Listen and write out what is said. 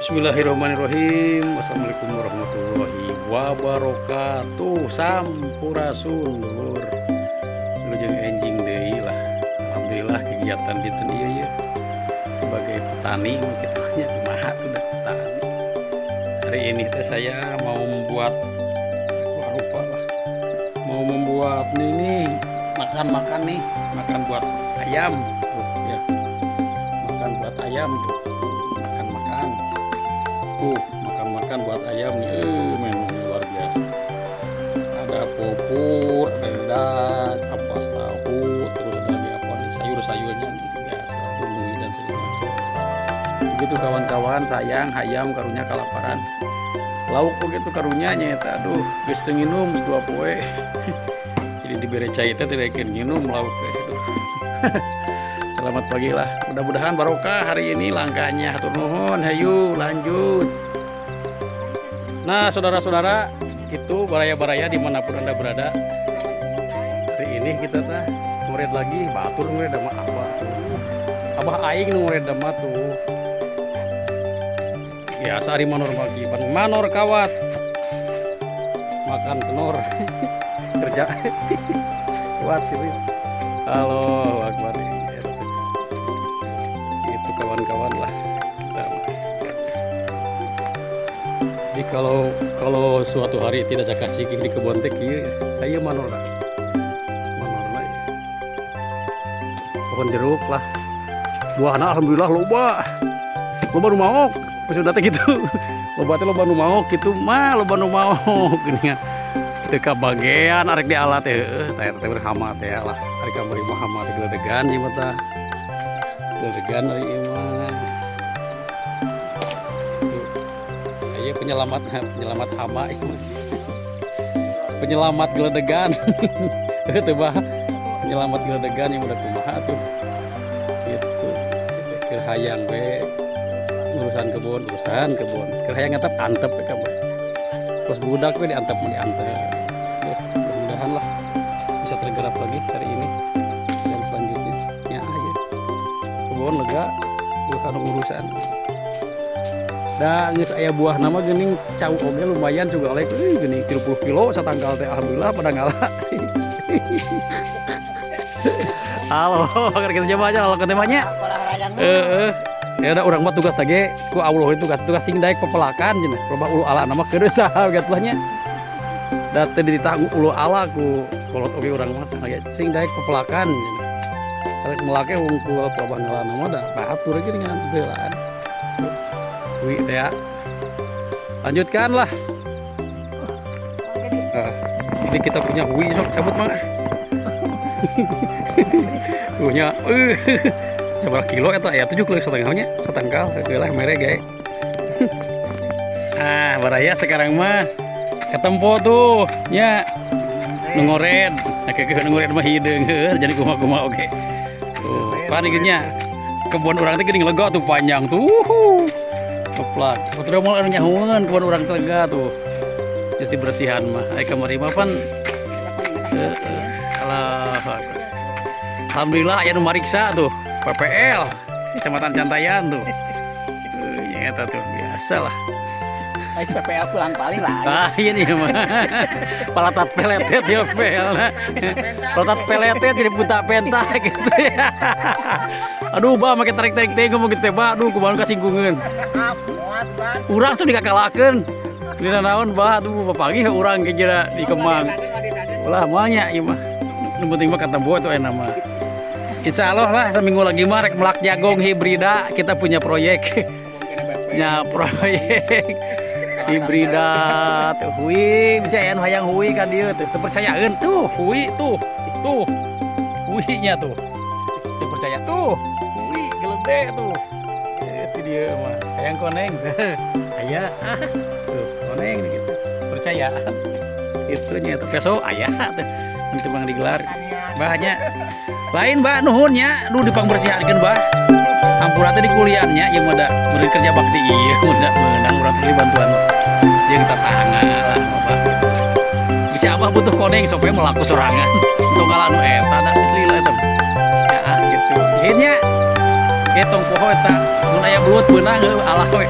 Bismillahirrahmanirrahim. Assalamualaikum warahmatullahi wabarakatuh. Sampurasun dulur. Lu jeung enjing deui lah. Alhamdulillah kegiatan dinten ieu ya. Sebagai petani kita nya kumaha tuh dah petani. Hari ini teh saya mau membuat rupa lah. Mau membuat nih makan nih, makan buat ayam tuh ya. Makan buat ayam tuh. Makan buat ayam nih, menunya luar biasa. Ada popor, ada ampas tahu, terus ada lagi apa nih sayur-sayurnya nih biasa, bumbu dan segala macam. Begitu kawan-kawan, sayang hayam karunya kalaparan. Lauk begitu karunya nyata, aduh, geus teu nginum dua poe. Jadi diberi cai teh tidak nginum lauk teh. Selamat pagi lah, mudah-mudahan barokah hari ini langkahnya. Hatur nuhun, hayu lanjut. Nah saudara-saudara, itu baraya-baraya dimanapun anda berada. Hari ini kita tah ngurid lagi, batur ngurid sama abah aing ngurid sama tuh. Biasa hari manor magiban, manor kawat, makan tenor, kerja kuat gitu. Halo Akbar. Kawan-kawan lah kita. Jadi kalau suatu hari tidak cakap ciki di kebun teh kieu aya manorna ya. Pohon jeruk lah. Buahna alhamdulillah loba nu maok. Sudah teh gitu. Loba teh loba nu maok kitu mah loba nu maok geuningan. Teu kabagean arek di alat teh teh berhama teh lah. Arek kamari mah hama teh geledegan ieu mah. Geledegan dari imah. Ayo penyelamat hama itu. Penyelamat geledegan. Itu bah penyelamat geledegan yang udah kumaha tuh. Gitu. Keur hayang we urusan kebun. Keur hayang antep we kabeh. Pas budak we diantep. Mudah-mudahan lah bisa tergerak lagi hari ini dan selanjutnya. Kebun lega bukan urusan. Da geus aya buah nama geuning cau oge lumayan juga lek geuning 30 kilo satanggal teh alhamdulillah pada ngalah. Halo, keur kita coba aja kalau ketemanya. Ya ada urang mah tugas tage ku Allah itu tugas sing daek pepelakan cenah. Loba ulu ala nama keur saha gatulahnya. Da teu ditanggung ulu ala ku kolot oge urang mah sing daek pepelakan cenah. Karek melake wungkul pelabang nama dah batur lagi dengan belaan. Wih teh ya. Lanjutkan lah. Ini kita punya hui sok cabut mah. Punya seberapa kilo eta ya 7 kilo setengahnya setengkal lah mere gae. Baraya sekarang mah ketempo tuh nya ngored. Kakek ngored mah hideung jadi kumaha oge. Paniknya kebun orang teh geuning lega tuh panjang tuh. Keplak. Putra mau anu nyahueun kebun orang teh lega tuh. Geus dibersihan mah. Ai kamari mah pan alhamdulillah aya nu mariksa tuh. PPL Kecamatan Cantayan tuh. Eta tuh biasa lah. Itu PPL pulang paling lah. Iya nih mah. Palatat peletet ya PPL. Palatat peletet jadi puta penta gitu ya. Aduh bah make tarik-tarik teh ngomong gitu bah. Aduh kumaha kasinggungeun. Urang tuh dikakalakeun. Dina naon bah aduh papagi urang ge jera di Kemang. Ulah moalnya ieu mah. Nu penting mah katempo itu enak mah. Insyaallah lah seminggu lagi mah rek melak jagong hibrida kita punya proyek. Nya proyek hibrida tuh hui bisa aya hayang hui kan dieu teu percayaeun tuh hui tuh huinya tuh teu percaya tuh hui gelede tuh itu dia mah hayang koneng aya tuh koneng gitu percaya itu nya tuh besok aya teh nanti bang digelar bahnya lain bah nuhunnya nu dipangbersihankeun bah ampura teh di kuliahnya yang muda beri kerja bakti iya muda menang murah sekali bantuan yang tangan lah apa bisa abah butuh koneng supaya melaku sorangan untuk ngalanu eta da geus eta ya gitu akhirnya ketong poho eta mun aya belut beunang alah we